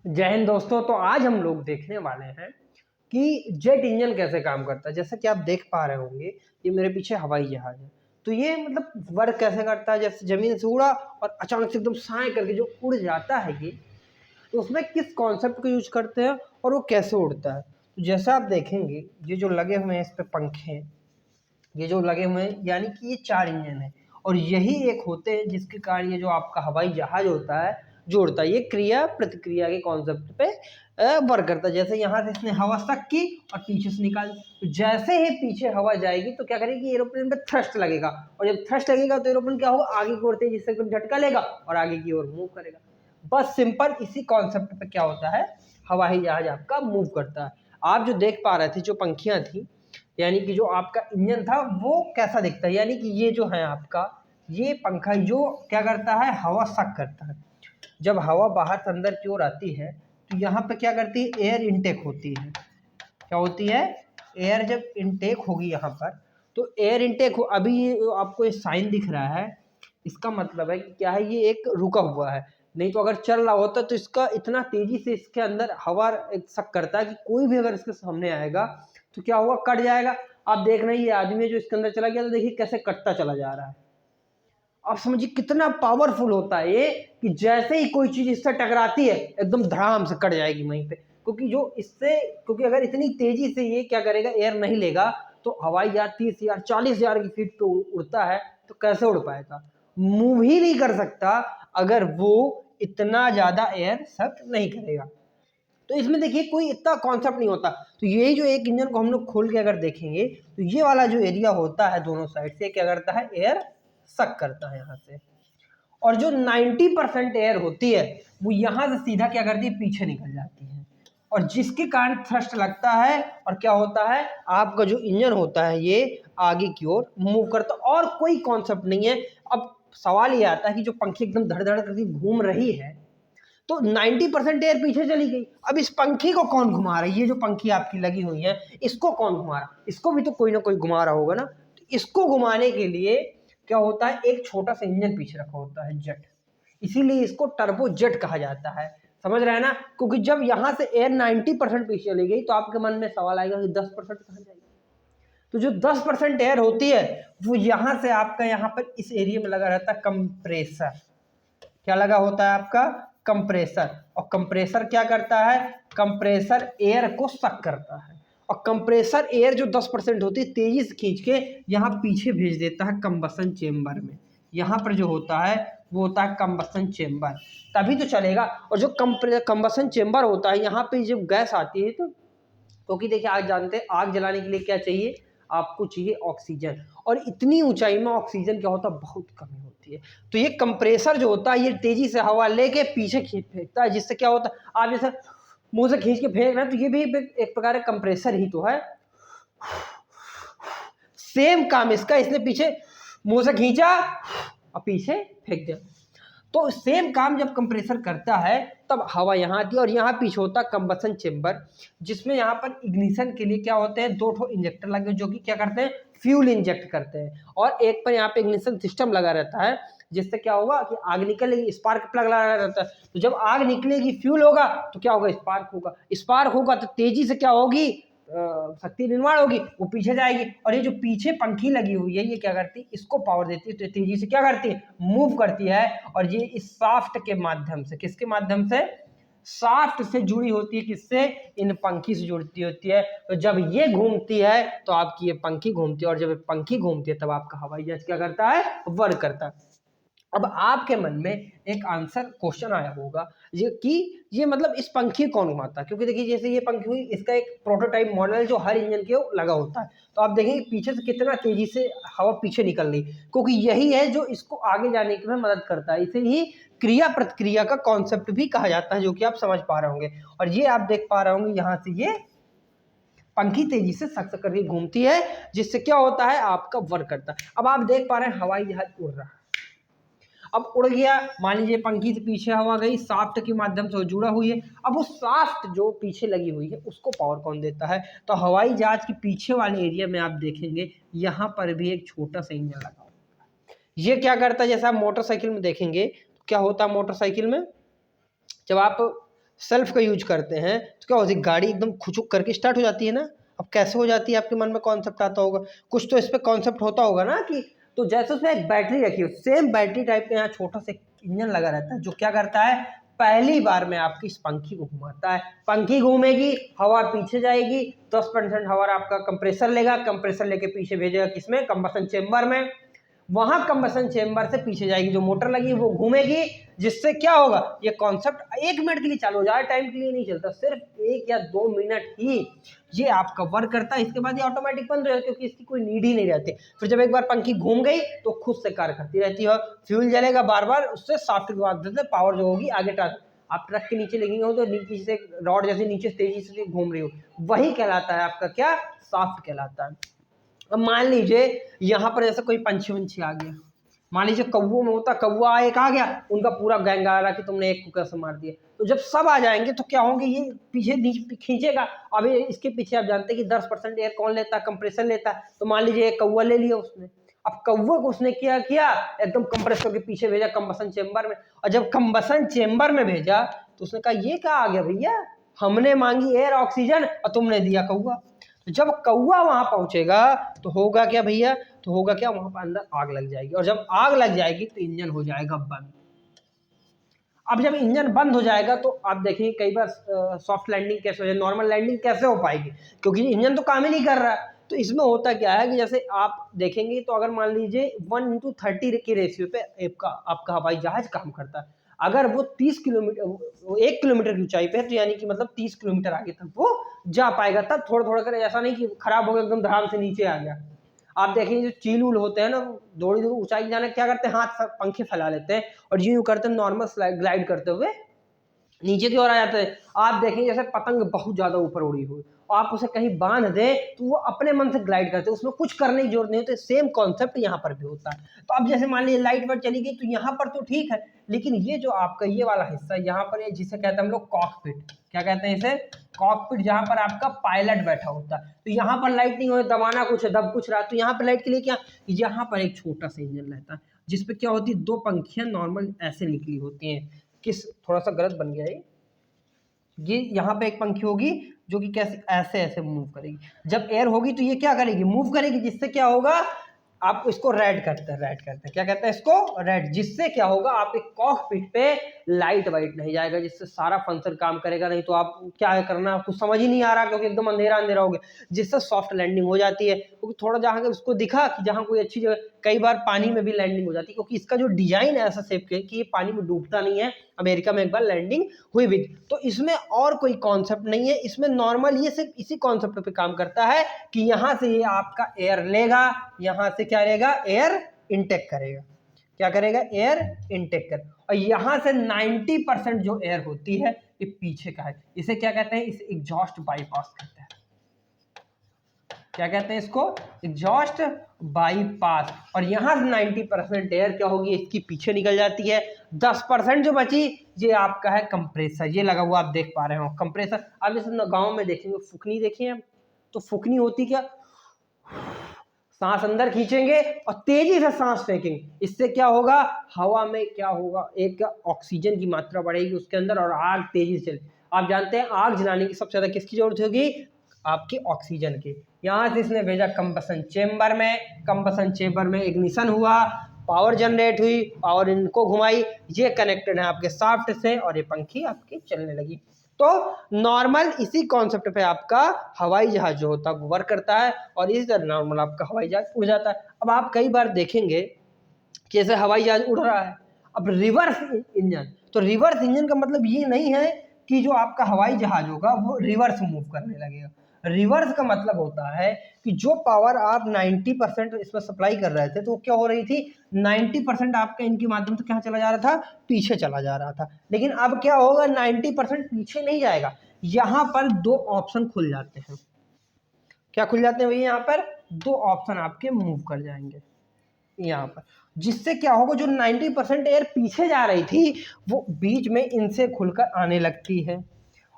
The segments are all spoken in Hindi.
जय हिंद दोस्तों। तो आज हम लोग देखने वाले हैं कि जेट इंजन कैसे काम करता है। जैसा कि आप देख पा रहे होंगे, ये मेरे पीछे हवाई जहाज है। तो ये मतलब वर्क कैसे करता है, जैसे जमीन से उड़ा और अचानक से एकदम साए करके जो उड़ जाता है ये, तो उसमें किस कॉन्सेप्ट को यूज करते हैं और वो कैसे उड़ता है। तो जैसा आप देखेंगे, ये जो लगे हुए हैं इस पे पंखे, ये जो लगे हुए हैं यानी कि ये 4 इंजन है और यही एक होते हैं जिसके कारण ये जो आपका हवाई जहाज होता है जोड़ता है। ये क्रिया प्रतिक्रिया के कॉन्सेप्ट पे वर्क करता है। जैसे यहाँ से इसने हवा सक की और पीछे से निकाली, तो जैसे ही पीछे हवा जाएगी तो क्या करेगी, एरोप्लेन पे थ्रस्ट लगेगा और जब थ्रस्ट लगेगा तो एरोप्लेन क्या होगा, आगे की ओर तेजी से झटका लेगा और आगे की ओर मूव करेगा। बस सिंपल इसी कॉन्सेप्ट पे क्या होता है, हवाई जहाज आपका मूव करता है। आप जो देख पा रहे थे, जो पंखियां थी यानी कि जो आपका इंजन था वो कैसा दिखता है, यानी कि ये जो है आपका ये पंखा जो क्या करता है, हवा सक करता है। जब हवा बाहर से अंदर की ओर आती है तो यहाँ पे क्या करती है, एयर इनटेक होती है। क्या होती है, एयर जब इनटेक होगी यहाँ पर, तो एयर इनटेक हो, अभी ये आपको ये साइन दिख रहा है, इसका मतलब है कि क्या है, ये एक रुका हुआ है। नहीं तो अगर चल रहा होता तो इसका इतना तेजी से इसके अंदर हवा सक करता है कि कोई भी अगर इसके सामने आएगा तो क्या होगा, कट जाएगा। आप देख रहे हैं ये आदमी जो इसके अंदर चला गया, तो देखिए कैसे कटता चला जा रहा है। आप समझिए कितना पावरफुल होता है ये, कि जैसे ही कोई चीज इससे टकराती है एकदम धड़ाम से कट जाएगी वहीं पे। क्योंकि अगर इतनी तेजी से ये क्या करेगा, एयर नहीं लेगा, तो हवाई जहाज 30,000 40,000 की फीट पे उड़ता है तो कैसे उड़ पाएगा, मूव ही नहीं कर सकता अगर वो इतना ज्यादा एयर सक नहीं करेगा। तो इसमें देखिए कोई इतना कॉन्सेप्ट नहीं होता। तो यही जो एक इंजन को हम लोग खोल के अगर देखेंगे तो ये वाला जो एरिया होता है दोनों साइड से क्या करता है, एयर सक करता है यहाँ से, और जो 90% एयर होती है वो यहाँ से सीधा क्या करती है, पीछे निकल जाती है, और जिसके कारण थ्रस्ट लगता है और क्या होता है, आपका जो इंजन होता है ये आगे की ओर मूव करता है। और कोई कॉन्सेप्ट नहीं है। अब सवाल ये आता है कि जो पंखी एकदम धड़ धड़ करके घूम रही है तो 90% एयर पीछे चली गई, अब इस पंखी को कौन घुमा रहा है, ये जो पंखी आपकी लगी हुई है इसको कौन घुमा रहा, इसको भी तो कोई ना कोई घुमा रहा होगा ना। तो इसको घुमाने के लिए क्या होता है, एक छोटा सा इंजन पीछे रखा होता है, जेट, इसीलिए इसको टर्बो जेट कहा जाता है। समझ रहे हैं ना, क्योंकि जब यहां से एयर 90% पीछे चली गई तो आपके मन में सवाल आएगा कि 10% कहां जाएगी। तो जो 10% एयर होती है वो यहां से आपका यहाँ पर इस एरिया में लगा रहता है कंप्रेसर। क्या लगा होता है आपका, कंप्रेसर। और कंप्रेसर क्या करता है, कंप्रेसर एयर को सक करता है, और कंप्रेसर एयर जो 10% होती है तेजी से खींच के यहाँ पीछे भेज देता है कंबसन चेम्बर में। यहाँ पर जो होता है वो होता है कंबसन चेम्बर, तभी तो चलेगा। और जो कंबसन चेम्बर होता है यहाँ पे जब गैस आती है तो क्योंकि देखिए आग जानते हैं, आग जलाने के लिए क्या चाहिए, आपको चाहिए ऑक्सीजन, और इतनी ऊंचाई में ऑक्सीजन क्या होता है, बहुत कमी होती है। तो ये कंप्रेसर जो होता है ये तेजी से हवा लेके पीछे खींच फेंकता है, जिससे क्या होता है, आप जैसे मुंह से खींच के फेंक रहे हैं तो ये भी एक प्रकार का कंप्रेसर ही तो है। सेम काम इसका, इसने पीछे मुंह से खींचा और पीछे फेंक दिया। तो सेम काम जब कंप्रेसर करता है तब हवा यहाँ आती है, और यहाँ पीछे होता है कंबसन चेम्बर, जिसमें यहाँ पर इग्निशन के लिए क्या होते हैं, 2 ठो इंजेक्टर लगे जो कि क्या करते हैं, फ्यूल इंजेक्ट करते हैं, और एक पर यहाँ पे इग्निशन सिस्टम लगा रहता है, जिससे क्या होगा कि आग निकलेगी, स्पार्क प्लग लगा रहता है। तो जब आग निकलेगी, फ्यूल होगा तो क्या होगा, स्पार्क होगा, स्पार्क होगा तो तेजी से क्या होगी, शक्ति निर्माण होगी, वो पीछे जाएगी। और ये जो पीछे पंखी लगी हुई है ये क्या करती है, इसको पावर देती है, तो तेजी से क्या करती है, मूव करती है, और ये इस शाफ्ट के माध्यम से, किसके माध्यम से, शाफ्ट से जुड़ी होती है, किससे, इन पंखी से जुड़ती होती है। तो जब ये घूमती है तो आपकी ये पंखी घूमती है, और जब पंखी घूमती है तब आपका हवाई जहाज क्या करता है, वर्क करता है। अब आपके मन में एक आंसर क्वेश्चन आया होगा ये कि ये मतलब इस पंखी कौन घुमाता है, क्योंकि देखिए जैसे ये पंखी हुई, इसका एक प्रोटोटाइप मॉडल जो हर इंजन के लगा होता है, तो आप देखेंगे पीछे से कितना तेजी से हवा पीछे निकल रही, क्योंकि यही है जो इसको आगे जाने में मदद करता है। इसे ही क्रिया प्रतिक्रिया का कॉन्सेप्ट भी कहा जाता है, जो कि आप समझ पा रहे होंगे। और ये आप देख पा रहे होंगे यहाँ से ये पंखी तेजी से सक सक करके घूमती है, जिससे क्या होता है, आपका वर्क करता है। अब आप देख पा रहे हैं हवाई जहाज उड़ रहा है, अब उड़ गया, मान लीजिए पंखी से पीछे हवा गई, शाफ्ट के माध्यम से वो जुड़ा हुई है। अब वो शाफ्ट जो पीछे लगी हुई है उसको पावर कौन देता है, तो हवाई जहाज के पीछे वाले एरिया में आप देखेंगे यहाँ पर भी एक छोटा सा इंजन लगा होता है। ये क्या करता है, जैसे आप मोटरसाइकिल में देखेंगे तो क्या होता है, मोटरसाइकिल में जब आप सेल्फ का यूज करते हैं तो क्या होती है, गाड़ी एकदम खुचुक करके स्टार्ट हो जाती है ना। अब कैसे हो जाती है, आपके मन में कॉन्सेप्ट आता होगा, कुछ तो इस पे कॉन्सेप्ट होता होगा ना कि, तो जैसे उसमें एक बैटरी रखी हो, सेम बैटरी टाइप का यहाँ छोटा सा इंजन लगा रहता है, जो क्या करता है, पहली बार में आपकी इस पंखी को घुमाता है, पंखी घूमेगी, हवा पीछे जाएगी, 10% हवा आपका कंप्रेसर लेगा, कंप्रेसर लेके पीछे भेजेगा किसमें, कंबसन चेम्बर में, वहां कंबसन चेम्बर से पीछे जाएगी, जो मोटर लगी वो घूमेगी, जिससे क्या होगा, ये कॉन्सेप्ट 1 मिनट के लिए चालू हो जाए, टाइम के लिए नहीं चलता, सिर्फ 1 या 2 मिनट ही ये आपका वर्क करता है। इसके बाद ये ऑटोमेटिक बंद हो जाता है, क्योंकि इसकी कोई नीड ही नहीं रहती। फिर जब एक बार पंखी घूम गई तो खुद से कार्य करती रहती है, फ्यूल जलेगा बार बार, उससे शाफ्ट के माध्यम से पावर जो होगी आगे आप ट्रक के नीचे लेंगे हो तो नीचे से रॉड जैसे नीचे तेजी से घूम रही हो, वही कहलाता है आपका क्या, शाफ्ट कहलाता है। अब मान लीजिए यहाँ पर जैसे कोई पंछी वंछी आ गया, मान लीजिए कौवों में होता, कौवा एक आ गया, उनका पूरा गैंग आ रहा कि तुमने एक को कैसे मार दिया, तो जब सब आ जाएंगे तो क्या होंगे, ये पीछे नीचे खींचेगा। अब इसके पीछे आप जानते हैं कि 10% एयर कौन लेता है, कंप्रेसर लेता है। तो मान लीजिए एक कौवा ले लिया उसने, अब कौवे को उसने क्या किया, एकदम कंप्रेसर के पीछे भेजा कंबसन चेम्बर में, और जब कंबसन चेम्बर में भेजा तो उसने कहा ये क्या आ गया भैया, हमने मांगी एयर ऑक्सीजन और तुमने दिया कौवा। जब कौवा वहां पहुंचेगा तो होगा क्या भैया, तो होगा क्या, वहां पर अंदर आग लग जाएगी, और जब आग लग जाएगी तो इंजन हो जाएगा बंद। अब जब इंजन बंद हो जाएगा तो आप देखेंगे कई बार सॉफ्ट लैंडिंग कैसे हो जाए, नॉर्मल लैंडिंग कैसे हो पाएगी, क्योंकि इंजन तो काम ही नहीं कर रहा है। तो इसमें होता क्या है कि जैसे आप देखेंगे तो अगर मान लीजिए 1:30 के रेशियो पे आपका हवाई जहाज काम करता है, अगर वो 30 किलोमीटर 1 किलोमीटर की ऊंचाई पे है, तो यानी कि मतलब 30 किलोमीटर आगे तक वो जा पाएगा, तब थोड़ा थोड़ा कर, ऐसा नहीं कि खराब हो गया एकदम धड़ाम से नीचे आ गया। आप देखेंगे जो चील उल होते हैं ना, थोड़ी दूर ऊंचाई जाने क्या करते हैं, हाथ पंखे फैला लेते हैं और यूं करते हैं नॉर्मल ग्लाइड करते हुए नीचे की ओर आ जाते हैं। आप देखेंगे जैसे पतंग बहुत ज्यादा ऊपर उड़ी हुई, आप उसे कहीं बांध दें तो वो अपने मन से ग्लाइड करते हैं, उसमें कुछ करने की जरूरत नहीं होती। सेम कॉन्सेप्ट यहाँ पर भी होता है। तो अब जैसे मान लीजिए लाइट पर चली गई तो यहाँ पर तो ठीक है, लेकिन ये जो आपका ये वाला हिस्सा यहाँ पर, जिसे कहते हैं हम लोग कॉकपिट, क्या कहते हैं इसे, कॉकपिट, जहाँ पर आपका पायलट बैठा होता है, तो यहाँ पर लाइट नहीं हो, दबाना कुछ है, दब कुछ रहा, तो यहाँ पर लाइट के लिए क्या, यहाँ पर एक छोटा सा इंजन रहता है, जिसपे क्या होती है, 2 पंखियां नॉर्मल ऐसे निकली होती हैं। किस, थोड़ा सा गलत बन गया ये यहाँ पे एक पंखी होगी जो कि कैसे ऐसे ऐसे मूव करेगी, जब एयर होगी तो ये क्या करेगी, मूव करेगी, जिससे क्या होगा, आप इसको रेड करते हैं, क्या कहते हैं इसको, रेड, जिससे क्या होगा, आपके कॉकपिट पे लाइट वाइट नहीं जाएगा, जिससे सारा फंक्शन काम करेगा। नहीं तो आप क्या करना, आपको समझ ही नहीं आ रहा, क्योंकि एकदम अंधेरा अंधेरा हो गया, जिससे सॉफ्ट लैंडिंग हो जाती है। क्योंकि थोड़ा जहाँ उसको दिखा कि जहाँ कोई अच्छी जगह, कई बार पानी में भी लैंडिंग हो जाती है, क्योंकि इसका जो डिजाइन है ऐसा शेप के कि ये पानी में डूबता नहीं है। अमेरिका में एक बार लैंडिंग हुई भी, तो इसमें और कोई कॉन्सेप्ट नहीं है, इसमें नॉर्मल ये सिर्फ इसी कॉन्सेप्ट पे काम करता है कि यहाँ से ये आपका एयर लेगा, यहाँ से क्या लेगा, एयर इनटेक करेगा, क्या करेगा, एयर इनटेक कर, और यहाँ से 90% जो एयर होती है ये पीछे का है, इसे क्या कहते हैं, इसे एग्जॉस्ट बाईपास कहते हैं। क्या कहते हैं इसको, एग्जॉस्ट बाईपास। और यहाँ से 90% एयर क्या होगी, इसकी पीछे निकल जाती है, 10% जो बची ये आपका है कंप्रेसर, ये लगा हुआ आप देख पा रहे हो कंप्रेसर। अब जैसे गाँव में देखेंगे फुकनी, देखिए तो फुकनी होती क्या, सांस अंदर खींचेंगे और तेजी से सांस फेंकेंगे, इससे क्या होगा, हवा में क्या होगा, एक ऑक्सीजन की मात्रा बढ़ेगी उसके अंदर और आग तेजी से चले। आप जानते हैं आग जलाने की सबसे ज्यादा किसकी जरूरत होगी, आपकी ऑक्सीजन की। यहाँ से इसने भेजा कंबसन चेम्बर में, कंबसन चेम्बर में इग्निशन हुआ, पावर जनरेट हुई, पावर इनको घुमाई, ये कनेक्टेड है आपके शाफ्ट से, और ये पंखी आपकी चलने लगी। तो नॉर्मल इसी कॉन्सेप्ट पे आपका हवाई जहाज जो होता है वो वर्क करता है, और इसी तरह नॉर्मल आपका हवाई जहाज उड़ जाता है। अब आप कई बार देखेंगे कि जैसे हवाई जहाज उड़ रहा है, अब रिवर्स इंजन, तो रिवर्स इंजन का मतलब ये नहीं है कि जो आपका हवाई जहाज होगा वो रिवर्स मूव करने लगेगा। रिवर्स का मतलब होता है कि जो पावर आप 90% इसमें सप्लाई कर रहे थे, तो क्या हो रही थी, 90% आपका इनके माध्यम से क्या चला जा रहा था, पीछे चला जा रहा था। लेकिन अब क्या होगा, 90% पीछे नहीं जाएगा, यहाँ पर 2 ऑप्शन खुल जाते हैं। क्या खुल जाते हैं भैया, यहाँ पर 2 ऑप्शन आपके मूव कर जाएंगे यहाँ पर, जिससे क्या होगा, जो 90% एयर पीछे जा रही थी वो बीच में इनसे खुलकर आने लगती है,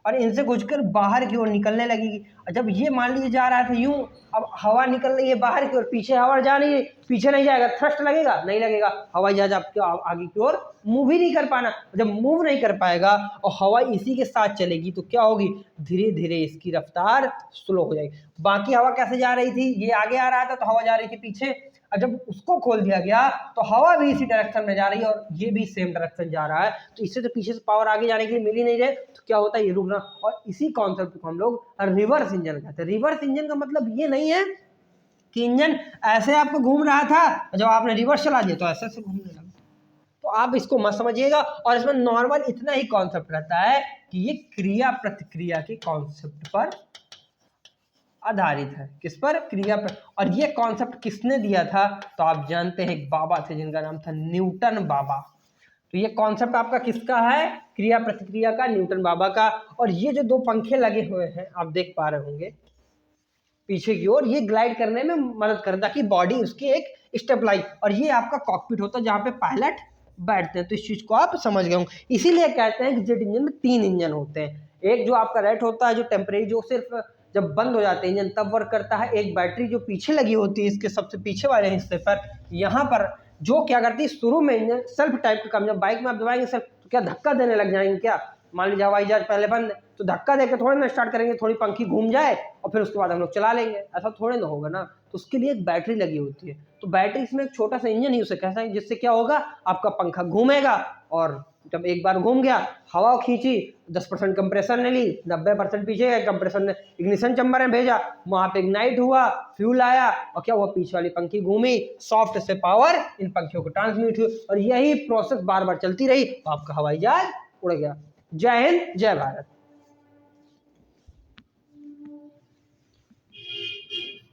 और इनसे घुसकर बाहर की ओर निकलने लगेगी। और जब ये मान लीजिए जा रहा था यूं, अब हवा निकल रही है बाहर की ओर, पीछे हवा जा रही है, पीछे नहीं जाएगा, थ्रस्ट लगेगा, नहीं लगेगा, हवाई जहाज आपके आगे की ओर मूव ही नहीं कर पाना। जब मूव नहीं कर पाएगा और हवा इसी के साथ चलेगी तो क्या होगी, धीरे धीरे इसकी रफ्तार स्लो हो जाएगी। बाकी हवा कैसे जा रही थी, ये आगे आ रहा था तो हवा जा रही थी पीछे, और जब उसको खोल दिया गया तो हवा भी इसी डायरेक्शन में जा रही है और ये भी सेम डायरेक्शन जा रहा है, तो इससे तो पीछे से पावर आगे जाने के लिए मिल ही नहीं रहे, तो क्या होता है, ये रुकना। और इसी कॉन्सेप्ट को हम लोग रिवर्स इंजन कहते हैं। रिवर्स इंजन का मतलब ये नहीं है कि इंजन ऐसे आपको घूम रहा था, जब आपने रिवर्स चला दिया तो ऐसे ऐसे घूमने लगा, तो आप इसको मत समझिएगा। और इसमें नॉर्मल इतना ही कॉन्सेप्ट रहता है कि ये क्रिया प्रतिक्रिया के कॉन्सेप्ट पर आधारित है। किस पर, क्रिया पर। और ये कॉन्सेप्ट किसने दिया था, तो आप जानते हैं एक बाबा थे जिनका नाम था न्यूटन बाबा। तो ये कॉन्सेप्ट आपका किसका है, क्रिया प्रतिक्रिया का, न्यूटन बाबा का। और ये जो दो पंखे लगे हुए हैं आप देख पा रहे होंगे पीछे की ओर, ये ग्लाइड करने में मदद करता है कि बॉडी उसकी एक स्टेबलाइज। और ये आपका कॉकपिट होता है जहाँ पे पायलट बैठते हैं, तो इस चीज को आप समझ गए होंगे। इसीलिए कहते हैं कि जेट इंजन में 3 इंजन होते हैं। एक जो आपका रेट होता है जो टेम्परेरी, जो सिर्फ जब बंद हो जाते हैं इंजन तब वर्क करता है। एक बैटरी जो पीछे लगी होती है इसके सबसे पीछे वाले हिस्से पर, यहाँ पर, जो क्या करती है शुरू में इंजन सेल्फ टाइप का काम, जब बाइक में आप दबाएंगे सेल्फ तो क्या धक्का देने लग जाएंगे क्या, मान लीजिए हवाई जहाज पहले बंद है तो धक्का देकर थोड़े ना स्टार्ट करेंगे, थोड़ी पंखी घूम जाए और फिर उसके बाद हम लोग चला लेंगे, ऐसा थोड़े ना होगा ना। तो उसके लिए एक बैटरी लगी होती है, तो बैटरी इसमें एक छोटा सा इंजन ही उसे कह सकते हैं, जिससे क्या होगा, आपका पंखा घूमेगा और जब एक बार घूम गया, हवा खींची, 10% कंप्रेसर ने ली, 90% पीछे कंप्रेसर ने इग्निशन चैम्बर में भेजा, वहां पे इग्नाइट हुआ, फ्यूल आया और क्या हुआ, पीछे वाली पंखी घूमी, सॉफ्ट से पावर इन पंखियों को ट्रांसमिट हुई और यही प्रोसेस बार बार चलती रही, तो आपका हवाई जहाज उड़ गया। जय हिंद, जय भारत।